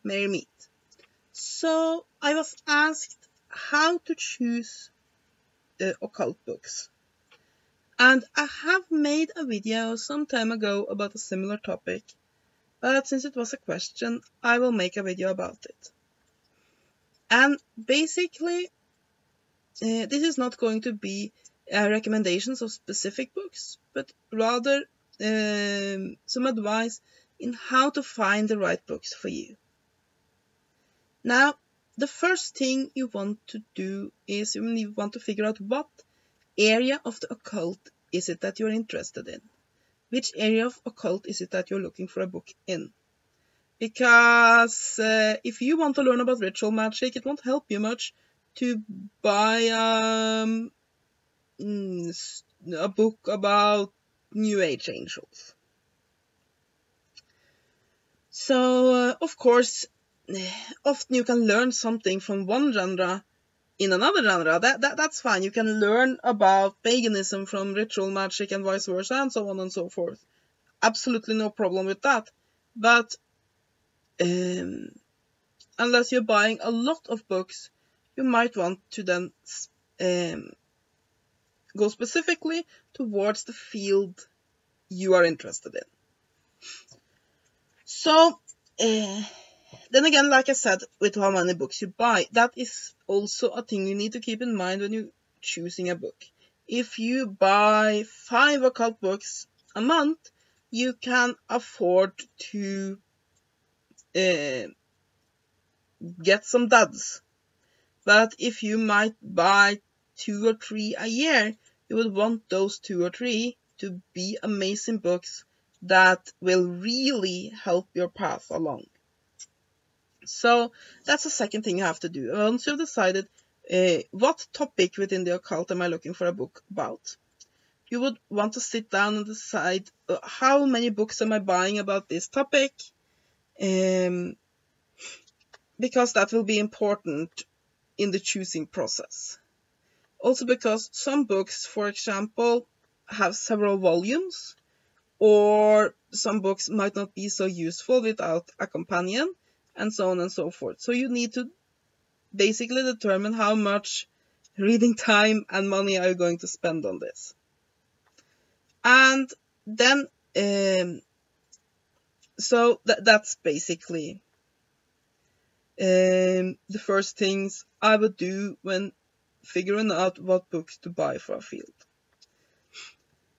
mere meat. So I was asked how to choose occult books. And I have made a video some time ago about a similar topic, but since it was a question, I will make a video about it. And basically, this is not going to be recommendations of specific books, but rather some advice in how to find the right books for you. Now, the first thing you want to do is you want to figure out what area of the occult is it that you're interested in. Which area of occult is it that you're looking for a book in? Because if you want to learn about ritual magic, it won't help you much to buy a book about New Age angels. So, of course, often you can learn something from one genre in another genre. That's fine. You can learn about paganism from ritual magic and vice versa, and so on and so forth. Absolutely no problem with that. But unless you're buying a lot of books, you might want to then go specifically towards the field you are interested in. So, then again, like I said, with how many books you buy, that is also a thing you need to keep in mind when you're choosing a book. If you buy 5 occult books a month, you can afford to get some duds. But if you might buy 2 or 3 a year, you would want those 2 or 3 to be amazing books that will really help your path along. So that's the second thing you have to do. Once you've decided what topic within the occult am I looking for a book about, you would want to sit down and decide how many books am I buying about this topic, because that will be important in the choosing process. Also because some books, for example, have several volumes, or some books might not be so useful without a companion, and so on and so forth. So you need to basically determine how much reading time and money are you going to spend on this. And then, so that's basically the first things I would do when figuring out what books to buy for a field.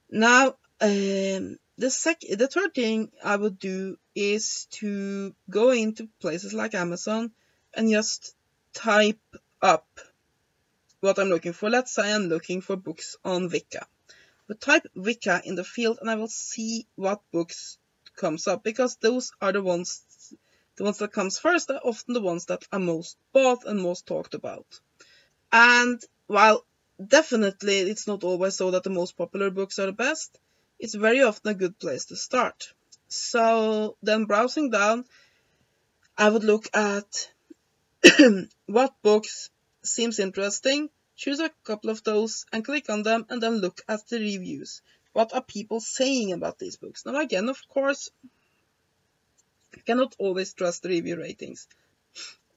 Now, the third thing I would do is to go into places like Amazon and just type up what I'm looking for. Let's say I'm looking for books on Wicca. But type Wicca in the field and I will see what books comes up, because those are the ones that comes first are often the ones that are most bought and most talked about. And while definitely it's not always so that the most popular books are the best, it's very often a good place to start. So then browsing down, I would look at what books seems interesting, choose a couple of those and click on them, and then look at the reviews. What are people saying about these books? Now again, of course, you cannot always trust the review ratings,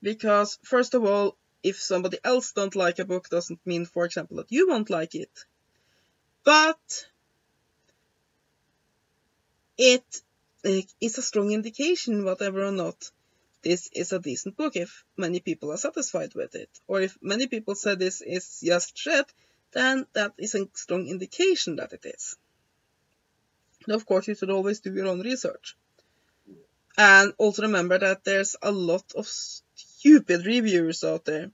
because first of all, if somebody else don't like a book doesn't mean, for example, that you won't like it. But it is a strong indication, whatever or not this is a decent book, if many people are satisfied with it. Or if many people say this is just shit, then that is a strong indication that it is. And of course, you should always do your own research. And also remember that there's a lot of stupid reviewers out there.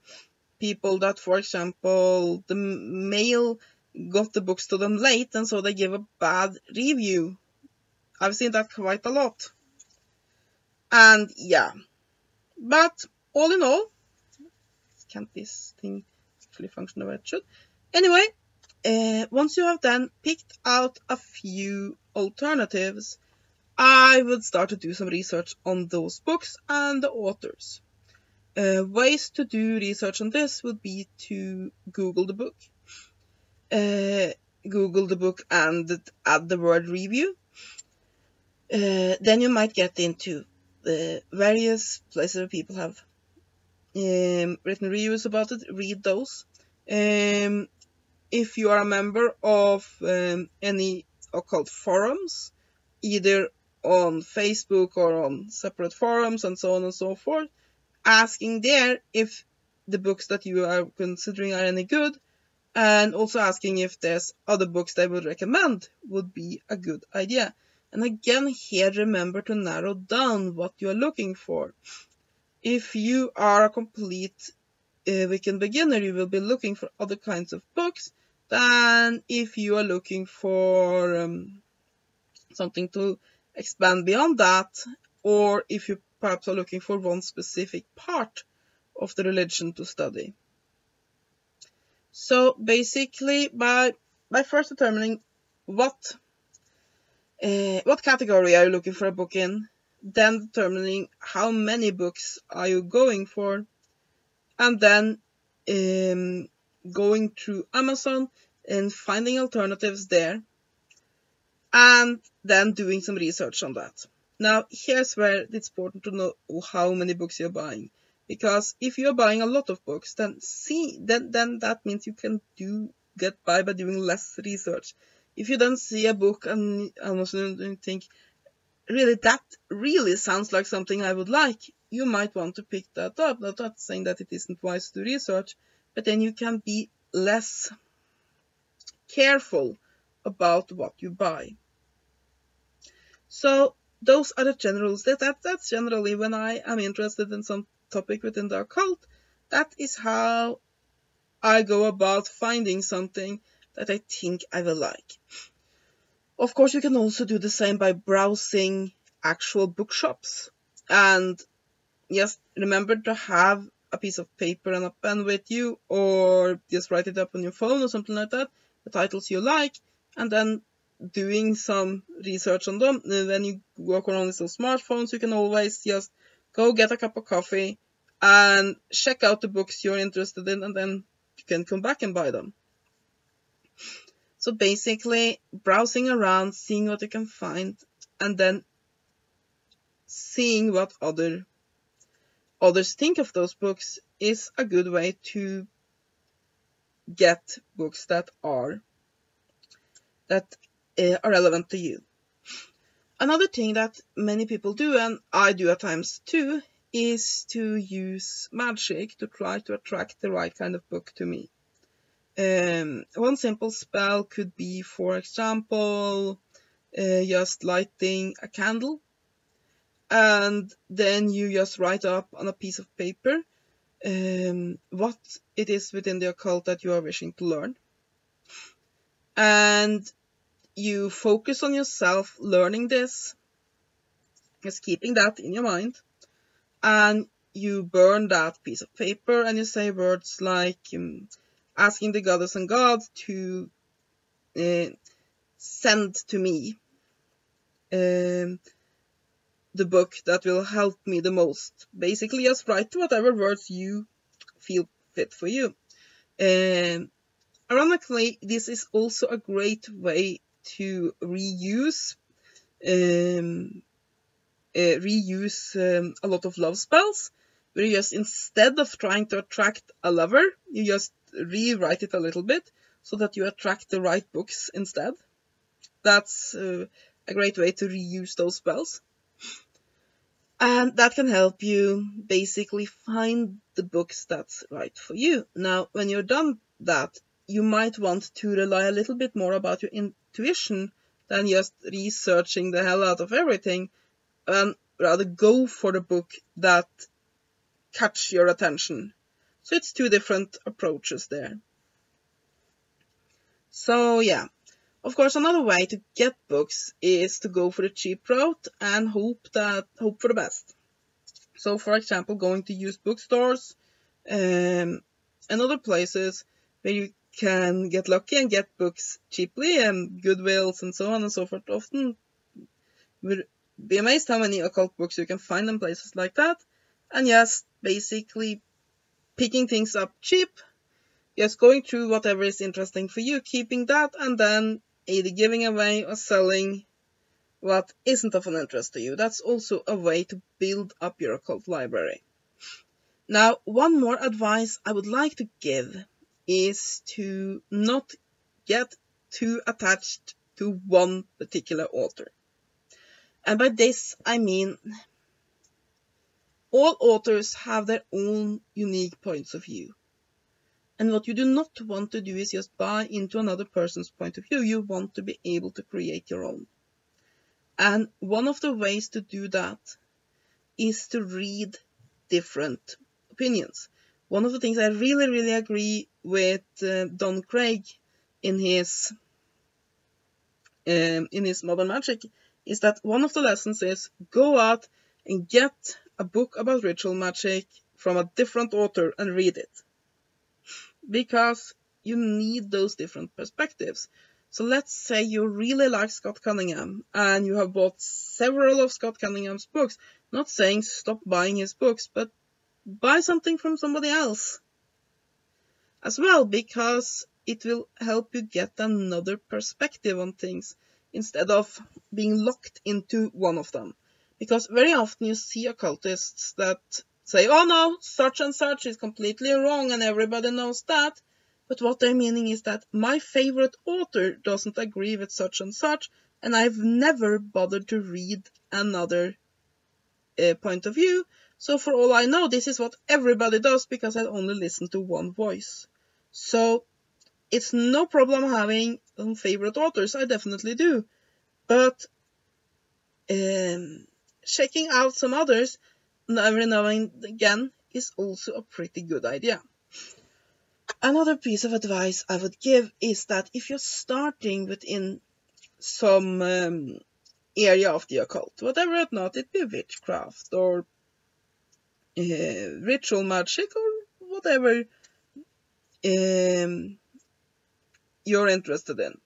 People that, for example, the mail got the books to them late, and so they give a bad review. I've seen that quite a lot. And yeah. But all in all, can't this thing actually function the way it should? Anyway, once you have then picked out a few alternatives, I would start to do some research on those books and the authors. Ways to do research on this would be to Google the book. Google the book and add the word review. Then you might get into various places where people have written reviews about it. Read those. If you are a member of any occult forums, either on Facebook or on separate forums and so on and so forth, asking there if the books that you are considering are any good, and also asking if there's other books they would recommend would be a good idea. And again, here remember to narrow down what you are looking for. If you are a complete Wiccan beginner, you will be looking for other kinds of books than if you are looking for something to expand beyond that, or if you perhaps are looking for one specific part of the religion to study. So basically, by first determining what category are you looking for a book in, then determining how many books are you going for, and then going through Amazon and finding alternatives there, and then doing some research on that. Now, here's where it's important to know how many books you're buying. Because if you're buying a lot of books, then that means you can get by doing less research. If you then see a book and think, really, that really sounds like something I would like, you might want to pick that up. Not saying that it isn't wise to research, but then you can be less careful about what you buy. So those are the generals. That's generally when I am interested in some topic within the occult. That is how I go about finding something that I think I will like. Of course, you can also do the same by browsing actual bookshops. And just remember to have a piece of paper and a pen with you, or just write it up on your phone or something like that, the titles you like, and then doing some research on them. When you walk around with some smartphones, you can always just go get a cup of coffee and check out the books you're interested in, and then you can come back and buy them. So basically, browsing around, seeing what you can find, and then seeing what others think of those books is a good way to get books that are relevant to you. Another thing that many people do, and I do at times too, is to use magic to try to attract the right kind of book to me. One simple spell could be, for example, just lighting a candle, and then you just write up on a piece of paper what it is within the occult that you are wishing to learn. And you focus on yourself learning this, just keeping that in your mind, and you burn that piece of paper and you say words like asking the goddess and gods to send to me the book that will help me the most. Basically, just write whatever words you feel fit for you. Ironically, this is also a great way to reuse a lot of love spells, where you just, instead of trying to attract a lover, you just rewrite it a little bit so that you attract the right books instead. That's a great way to reuse those spells. And that can help you basically find the books that's right for you. Now, when you're done that, you might want to rely a little bit more about your intuition than just researching the hell out of everything, and rather go for the book that catch your attention. So it's two different approaches there. So yeah, of course, another way to get books is to go for the cheap route and hope for the best. So, for example, going to used bookstores and other places where you can get lucky and get books cheaply, and Goodwills and so on and so forth. Often you'll be amazed how many occult books you can find in places like that, and yes, basically picking things up cheap, just going through whatever is interesting for you, keeping that, and then either giving away or selling what isn't of an interest to you. That's also a way to build up your occult library. Now, one more advice I would like to give is to not get too attached to one particular author. And by this, I mean all authors have their own unique points of view. And what you do not want to do is just buy into another person's point of view. You want to be able to create your own. And one of the ways to do that is to read different opinions. One of the things I really, really agree with Don Craig in his Modern Magic is that one of the lessons is go out and get a book about ritual magic from a different author and read it. Because you need those different perspectives. So let's say you really like Scott Cunningham and you have bought several of Scott Cunningham's books. Not saying stop buying his books, but buy something from somebody else as well, because it will help you get another perspective on things instead of being locked into one of them. Because very often you see occultists that say, oh no, such and such is completely wrong and everybody knows that. But what they're meaning is that my favorite author doesn't agree with such and such, and I've never bothered to read another point of view. So for all I know, this is what everybody does because I only listen to one voice. So it's no problem having favorite authors, I definitely do. But checking out some others every now and again is also a pretty good idea. Another piece of advice I would give is that if you're starting within some area of the occult, whatever it not, it be witchcraft or ritual magic or whatever you're interested in.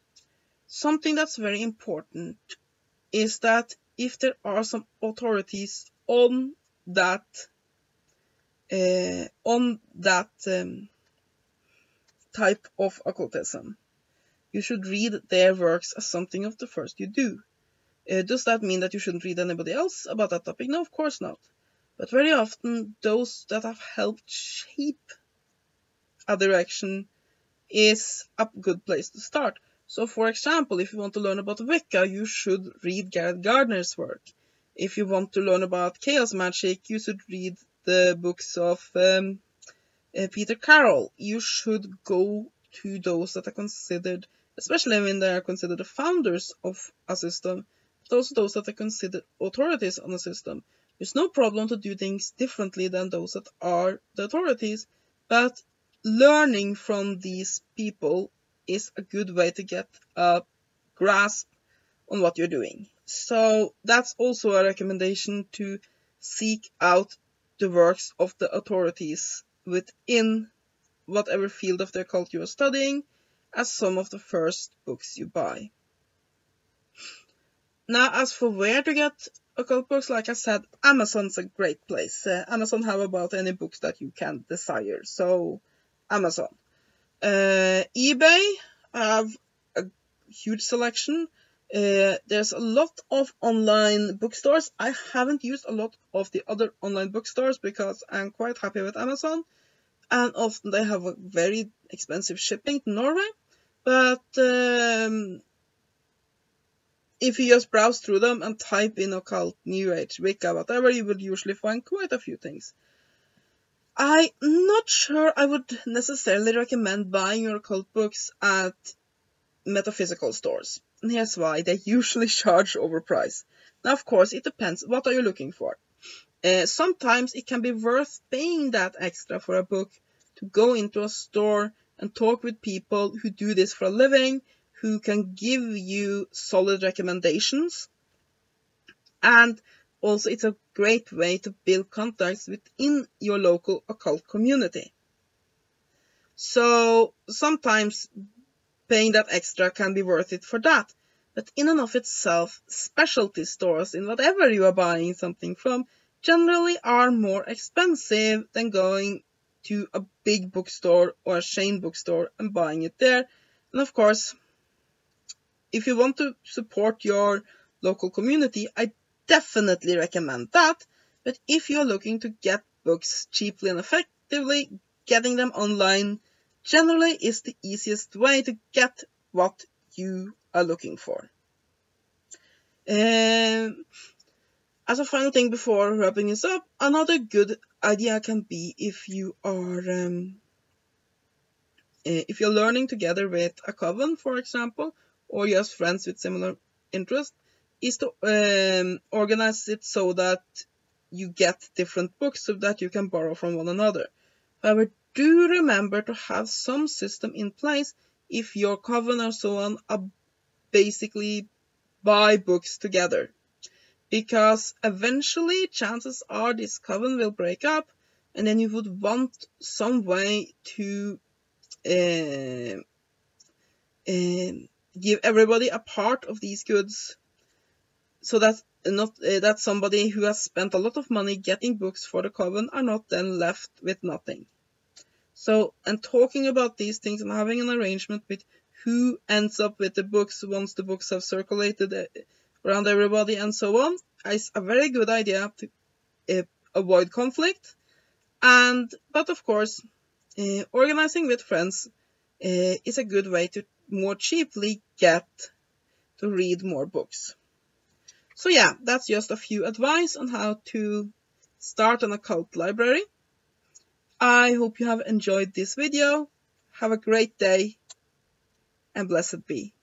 Something that's very important is that if there are some authorities on that type of occultism, you should read their works as something of the first you do. Does that mean that you shouldn't read anybody else about that topic? No, of course not. But very often, those that have helped shape a direction is a good place to start. So, for example, if you want to learn about Wicca, you should read Garrett Gardner's work. If you want to learn about chaos magic, you should read the books of Peter Carroll. You should go to those that are considered, especially when they are considered the founders of a system, but also those that are considered authorities on a system. There's no problem to do things differently than those that are the authorities, but learning from these people is a good way to get a grasp on what you're doing. So that's also a recommendation to seek out the works of the authorities within whatever field of the occult you are studying as some of the first books you buy. Now, as for where to get occult books, like I said, Amazon's a great place. Amazon have about any books that you can desire, so Amazon. eBay have a huge selection. There's a lot of online bookstores. I haven't used a lot of the other online bookstores because I'm quite happy with Amazon, and often they have a very expensive shipping to Norway. But if you just browse through them and type in occult, New Age, Wicca, whatever, you will usually find quite a few things. I'm not sure I would necessarily recommend buying your occult books at metaphysical stores. And here's why: they usually charge overpriced. Now, of course, it depends. What are you looking for? Sometimes it can be worth paying that extra for a book to go into a store and talk with people who do this for a living, who can give you solid recommendations. And also, it's a great way to build contacts within your local occult community. So sometimes paying that extra can be worth it for that. But in and of itself, specialty stores in whatever you are buying something from generally are more expensive than going to a big bookstore or a chain bookstore and buying it there. And of course, if you want to support your local community, I definitely recommend that. But if you're looking to get books cheaply and effectively, getting them online generally is the easiest way to get what you are looking for. As a final thing before wrapping this up, another good idea can be if you're learning together with a coven, for example, or just friends with similar interests, is to organize it so that you get different books so that you can borrow from one another. However, do remember to have some system in place if your coven or so on are basically buy books together. Because eventually chances are this coven will break up, and then you would want some way to give everybody a part of these goods, so that that somebody who has spent a lot of money getting books for the coven are not then left with nothing. So, and talking about these things and having an arrangement with who ends up with the books once the books have circulated around everybody and so on is a very good idea to avoid conflict. But of course, organizing with friends is a good way to more cheaply get to read more books. So yeah, that's just a few advice on how to start an occult library. I hope you have enjoyed this video. Have a great day, and blessed be.